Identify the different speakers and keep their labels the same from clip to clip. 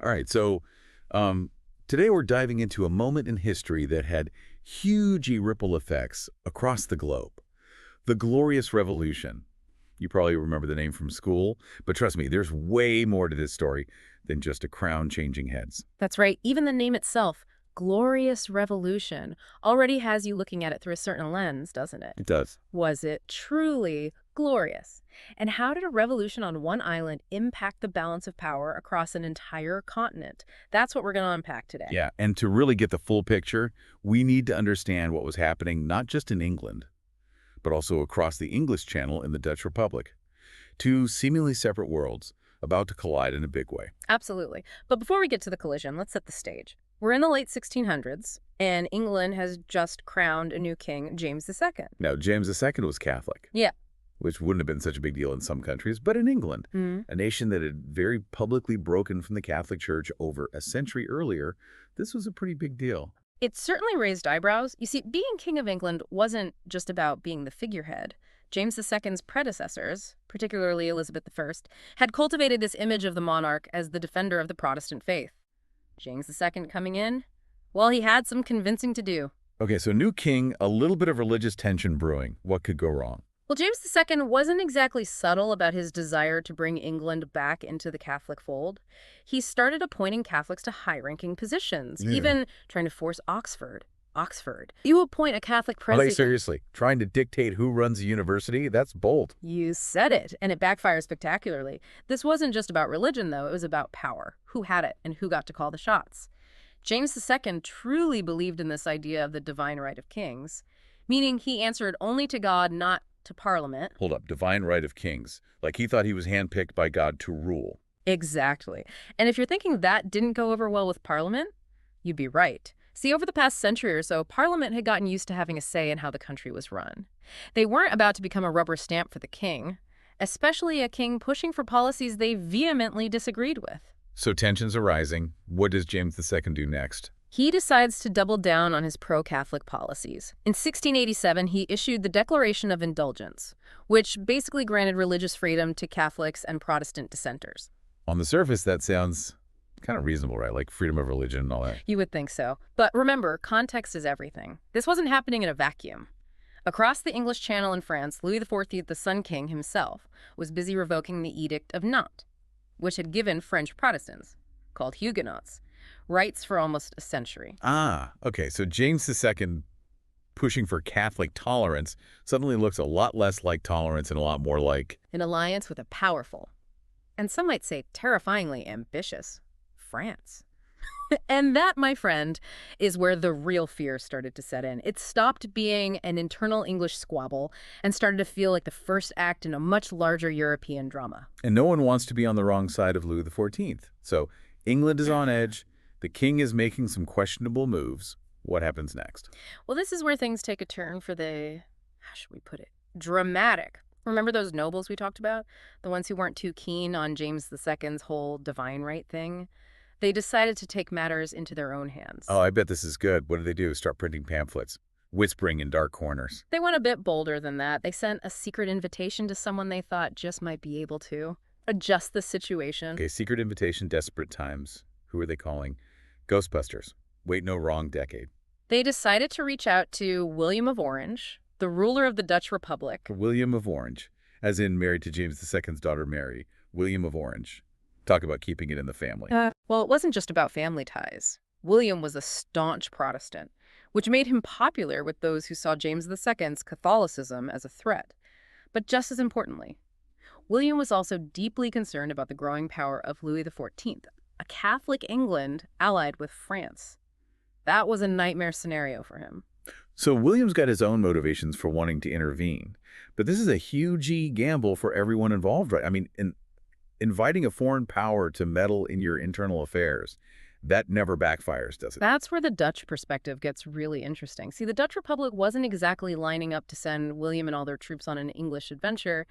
Speaker 1: All right, so today we're diving into a moment in history that had huge ripple effects across the globe. The Glorious Revolution. You probably remember the name from school, but trust me, there's way more to this story than just a crown changing heads.
Speaker 2: That's right. Even the name itself, Glorious Revolution, already has you looking at it through a certain lens, doesn't it?
Speaker 1: It does.
Speaker 2: Was it truly glorious? And how did a revolution on one island impact the balance of power across an entire continent? That's what we're going to unpack today.
Speaker 1: Yeah, and to really get the full picture, we need to understand what was happening not just in England, but also across the English Channel in the Dutch Republic. Two seemingly separate worlds about to collide in a big way.
Speaker 2: Absolutely. But before we get to the collision, let's set the stage. We're in the late 1600s, and England has just crowned a new king, James II.
Speaker 1: Now, James II was Catholic.
Speaker 2: Yeah.
Speaker 1: Which wouldn't have been such a big deal in some countries, but in England, a nation that had very publicly broken from the Catholic Church over a century earlier, this was a pretty big deal.
Speaker 2: It certainly raised eyebrows. You see, being King of England wasn't just about being the figurehead. James II's predecessors, particularly Elizabeth I, had cultivated this image of the monarch as the defender of the Protestant faith. James II coming in? Well, he had some convincing to do.
Speaker 1: Okay, so new king, a little bit of religious tension brewing. What could go wrong?
Speaker 2: Well, James II wasn't exactly subtle about his desire to bring England back into the Catholic fold. He started appointing Catholics to high-ranking positions, even trying to force Oxford. You appoint a Catholic president.
Speaker 1: Like, seriously, trying to dictate who runs a university? That's bold.
Speaker 2: You said it, and it backfires spectacularly. This wasn't just about religion, though. It was about power, who had it, and who got to call the shots. James II truly believed in this idea of the divine right of kings, meaning he answered only to God, not to Parliament.
Speaker 1: Hold up, divine right of kings. Like he thought he was handpicked by God to rule.
Speaker 2: Exactly. And if you're thinking that didn't go over well with Parliament, you'd be right. See, over the past century or so, Parliament had gotten used to having a say in how the country was run. They weren't about to become a rubber stamp for the king, especially a king pushing for policies they vehemently disagreed with.
Speaker 1: So tensions are rising. What does James II do next?
Speaker 2: He decides to double down on his pro-Catholic policies. In 1687, he issued the Declaration of Indulgence, which basically granted religious freedom to Catholics and Protestant dissenters.
Speaker 1: On the surface, that sounds kind of reasonable, right? Like freedom of religion and all that.
Speaker 2: You would think so. But remember, context is everything. This wasn't happening in a vacuum. Across the English Channel in France, Louis XIV, the Sun King himself, was busy revoking the Edict of Nantes, which had given French Protestants, called Huguenots, rights for almost a century.
Speaker 1: Ah, okay. So James II pushing for Catholic tolerance suddenly looks a lot less like tolerance and a lot more like
Speaker 2: an alliance with a powerful, and some might say terrifyingly ambitious, France. And that, my friend, is where the real fear started to set in. It stopped being an internal English squabble and started to feel like the first act in a much larger European drama.
Speaker 1: And no one wants to be on the wrong side of Louis XIV. So England is on edge. The king is making some questionable moves. What happens next?
Speaker 2: Well, this is where things take a turn for the, how should we put it, dramatic. Remember those nobles we talked about? The ones who weren't too keen on James II's whole divine right thing? They decided to take matters into their own hands.
Speaker 1: Oh, I bet this is good. What do? Start printing pamphlets, whispering in dark corners.
Speaker 2: They went a bit bolder than that. They sent a secret invitation to someone they thought just might be able to adjust the situation.
Speaker 1: Okay, secret invitation, desperate times. Who are they calling? Ghostbusters. Wait, no, wrong decade.
Speaker 2: They decided to reach out to William of Orange, the ruler of the Dutch Republic.
Speaker 1: William of Orange, as in married to James II's daughter Mary. William of Orange. Talk about keeping it in the family.
Speaker 2: Well, it wasn't just about family ties. William was a staunch Protestant, which made him popular with those who saw James II's Catholicism as a threat. But just as importantly, William was also deeply concerned about the growing power of Louis XIV, a Catholic England allied with France. That was a nightmare scenario for him.
Speaker 1: So William's got his own motivations for wanting to intervene. But this is a huge gamble for everyone involved, right? I mean, inviting a foreign power to meddle in your internal affairs, that never backfires, does it?
Speaker 2: That's where the Dutch perspective gets really interesting. See, the Dutch Republic wasn't exactly lining up to send William and all their troops on an English adventure.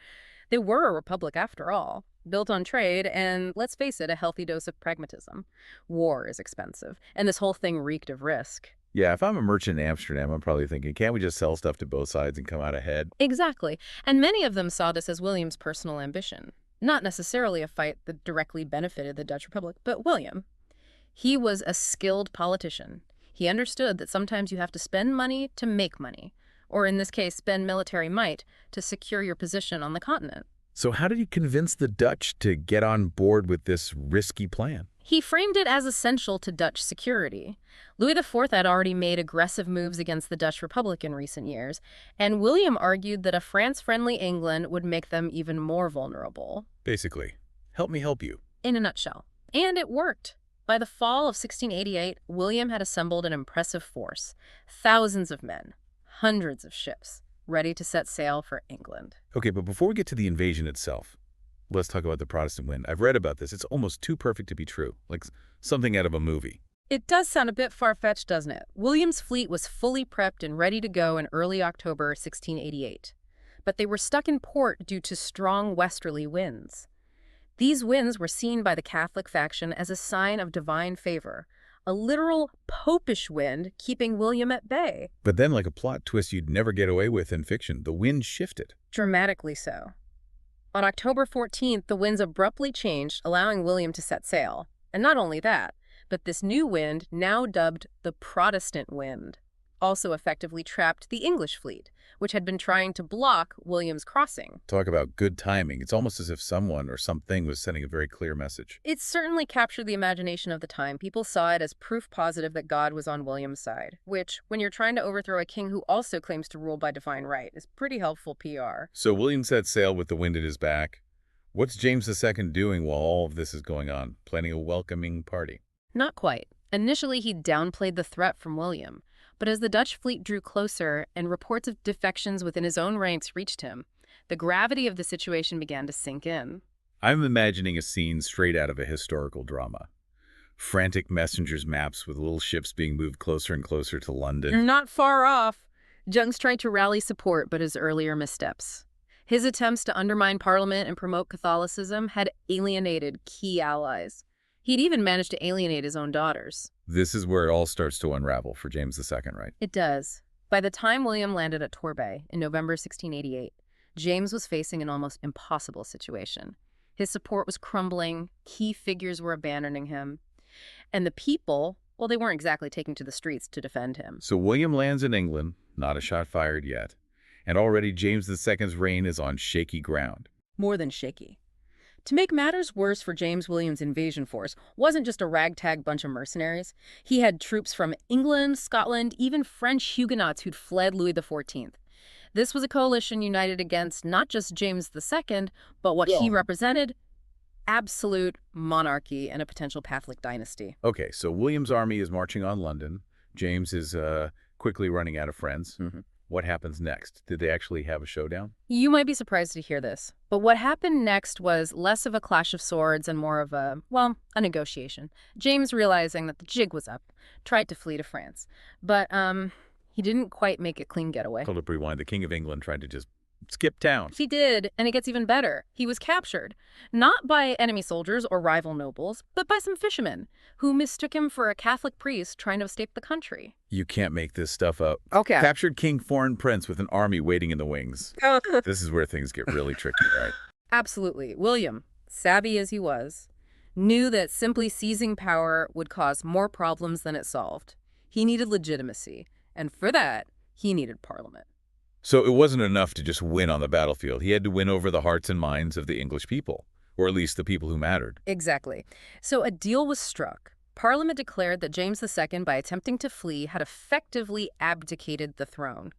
Speaker 2: They were a republic after all, built on trade and, let's face it, a healthy dose of pragmatism. War is expensive, and this whole thing reeked of risk.
Speaker 1: Yeah, if I'm a merchant in Amsterdam, I'm probably thinking, can't we just sell stuff to both sides and come out ahead?
Speaker 2: Exactly. And many of them saw this as William's personal ambition. Not necessarily a fight that directly benefited the Dutch Republic, but William. He was a skilled politician. He understood that sometimes you have to spend money to make money, or in this case, spend military might to secure your position on the continent.
Speaker 1: So how did he convince the Dutch to get on board with this risky plan?
Speaker 2: He framed it as essential to Dutch security. Louis IV had already made aggressive moves against the Dutch Republic in recent years, and William argued that a France-friendly England would make them even more vulnerable.
Speaker 1: Basically, help me help you.
Speaker 2: In a nutshell. And it worked. By the fall of 1688, William had assembled an impressive force, thousands of men, hundreds of ships, ready to set sail for England.
Speaker 1: Okay, but before we get to the invasion itself, let's talk about the Protestant wind. I've read about this. It's almost too perfect to be true, like something out of a movie.
Speaker 2: It does sound a bit far-fetched, doesn't it? William's fleet was fully prepped and ready to go in early October 1688. But they were stuck in port due to strong westerly winds. These winds were seen by the Catholic faction as a sign of divine favor, a literal popish wind keeping William at bay.
Speaker 1: But then, like a plot twist you'd never get away with in fiction, the wind shifted.
Speaker 2: Dramatically so. On October 14th, the winds abruptly changed, allowing William to set sail. And not only that, but this new wind, now dubbed the Protestant wind, also effectively trapped the English fleet, which had been trying to block William's crossing.
Speaker 1: Talk about good timing. It's almost as if someone or something was sending a very clear message.
Speaker 2: It certainly captured the imagination of the time. People saw it as proof positive that God was on William's side, which, when you're trying to overthrow a king who also claims to rule by divine right, is pretty helpful PR.
Speaker 1: So William set sail with the wind at his back. What's James II doing while all of this is going on? Planning a welcoming party?
Speaker 2: Not quite. Initially, he downplayed the threat from William. But as the Dutch fleet drew closer and reports of defections within his own ranks reached him, the gravity of the situation began to sink in.
Speaker 1: I'm imagining a scene straight out of a historical drama. Frantic messengers' maps with little ships being moved closer and closer to London.
Speaker 2: You're not far off. Junks tried to rally support, but his earlier missteps. His attempts to undermine Parliament and promote Catholicism had alienated key allies. He'd even managed to alienate his own daughters.
Speaker 1: This is where it all starts to unravel for James II, right?
Speaker 2: It does. By the time William landed at Torbay in November 1688, James was facing an almost impossible situation. His support was crumbling, key figures were abandoning him, and the people, well, they weren't exactly taking to the streets to defend him.
Speaker 1: So William lands in England, not a shot fired yet, and already James II's reign is on shaky ground.
Speaker 2: More than shaky. To make matters worse for James William's invasion force wasn't just a ragtag bunch of mercenaries. He had troops from England, Scotland, even French Huguenots who'd fled Louis XIV. This was a coalition united against not just James II, but what he represented, absolute monarchy and a potential Catholic dynasty.
Speaker 1: Okay, so William's army is marching on London. James is quickly running out of friends. What happens next? Did they actually have a showdown?
Speaker 2: You might be surprised to hear this, but what happened next was less of a clash of swords and more of a negotiation. James, realizing that the jig was up, tried to flee to France, but he didn't quite make a clean getaway.
Speaker 1: Hold up, rewind. The King of England tried to just skip town.
Speaker 2: He did, and it gets even better. He was captured, not by enemy soldiers or rival nobles, but by some fishermen who mistook him for a Catholic priest trying to escape the country.
Speaker 1: You can't make this stuff up.
Speaker 2: Okay.
Speaker 1: Captured king foreign prince with an army waiting in the wings. This is where things get really tricky, right?
Speaker 2: Absolutely. William, savvy as he was, knew that simply seizing power would cause more problems than it solved. He needed legitimacy, and for that, he needed Parliament.
Speaker 1: So it wasn't enough to just win on the battlefield. He had to win over the hearts and minds of the English people, or at least the people who mattered.
Speaker 2: Exactly. So a deal was struck. Parliament declared that James II, by attempting to flee, had effectively abdicated the throne.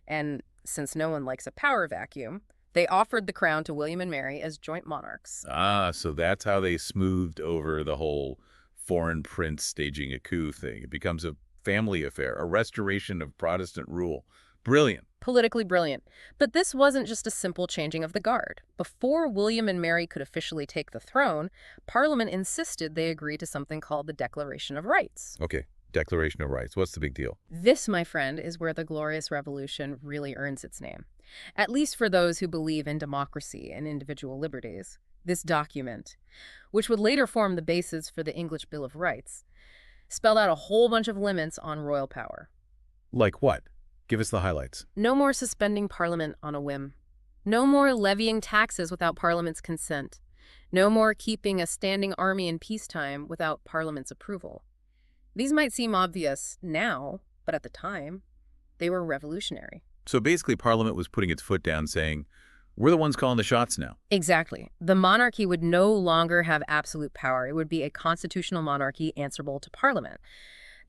Speaker 2: And since no one likes a power vacuum, they offered the crown to William and Mary as joint monarchs.
Speaker 1: Ah, so that's how they smoothed over the whole foreign prince staging a coup thing. It becomes a family affair, a restoration of Protestant rule. Brilliant.
Speaker 2: Politically brilliant. But this wasn't just a simple changing of the guard. Before William and Mary could officially take the throne, Parliament insisted they agree to something called the Declaration of Rights.
Speaker 1: Okay, Declaration of Rights. What's the big deal?
Speaker 2: This, my friend, is where the Glorious Revolution really earns its name. At least for those who believe in democracy and individual liberties. This document, which would later form the basis for the English Bill of Rights, spelled out a whole bunch of limits on royal power.
Speaker 1: Like what? Give us the highlights.
Speaker 2: No more suspending Parliament on a whim. No more levying taxes without Parliament's consent. No more keeping a standing army in peacetime without Parliament's approval. These might seem obvious now, but at the time, they were revolutionary.
Speaker 1: So basically, Parliament was putting its foot down saying, we're the ones calling the shots now.
Speaker 2: Exactly. The monarchy would no longer have absolute power. It would be a constitutional monarchy answerable to Parliament.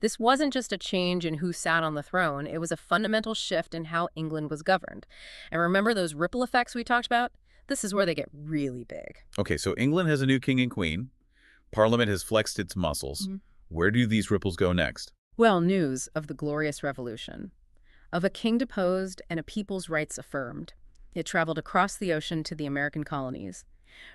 Speaker 2: This wasn't just a change in who sat on the throne. It was a fundamental shift in how England was governed. And remember those ripple effects we talked about? This is where they get really big.
Speaker 1: Okay, so England has a new king and queen. Parliament has flexed its muscles. Where do these ripples go next?
Speaker 2: Well, news of the Glorious Revolution, of a king deposed and a people's rights affirmed. It traveled across the ocean to the American colonies.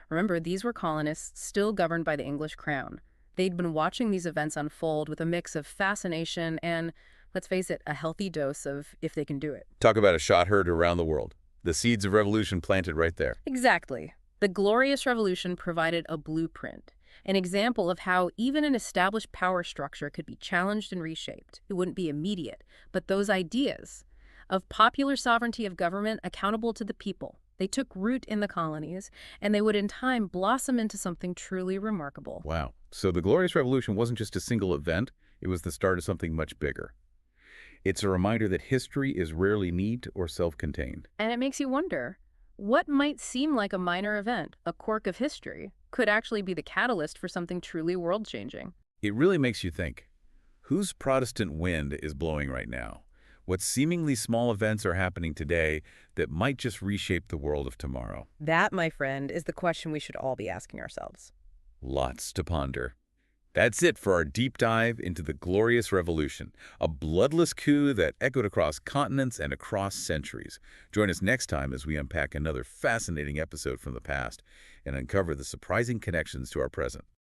Speaker 2: Remember, these were colonists still governed by the English crown. They'd been watching these events unfold with a mix of fascination and, let's face it, a healthy dose of if they can do it.
Speaker 1: Talk about a shot heard around the world. The seeds of revolution planted right there.
Speaker 2: Exactly. The Glorious Revolution provided a blueprint, an example of how even an established power structure could be challenged and reshaped. It wouldn't be immediate, but those ideas of popular sovereignty of government accountable to the people, they took root in the colonies, and they would in time blossom into something truly remarkable.
Speaker 1: Wow. So the Glorious Revolution wasn't just a single event, it was the start of something much bigger. It's a reminder that history is rarely neat or self-contained.
Speaker 2: And it makes you wonder, what might seem like a minor event, a quirk of history, could actually be the catalyst for something truly world-changing?
Speaker 1: It really makes you think, whose Protestant wind is blowing right now? What seemingly small events are happening today that might just reshape the world of tomorrow?
Speaker 2: That, my friend, is the question we should all be asking ourselves.
Speaker 1: Lots to ponder. That's it for our deep dive into the Glorious Revolution, a bloodless coup that echoed across continents and across centuries. Join us next time as we unpack another fascinating episode from the past and uncover the surprising connections to our present.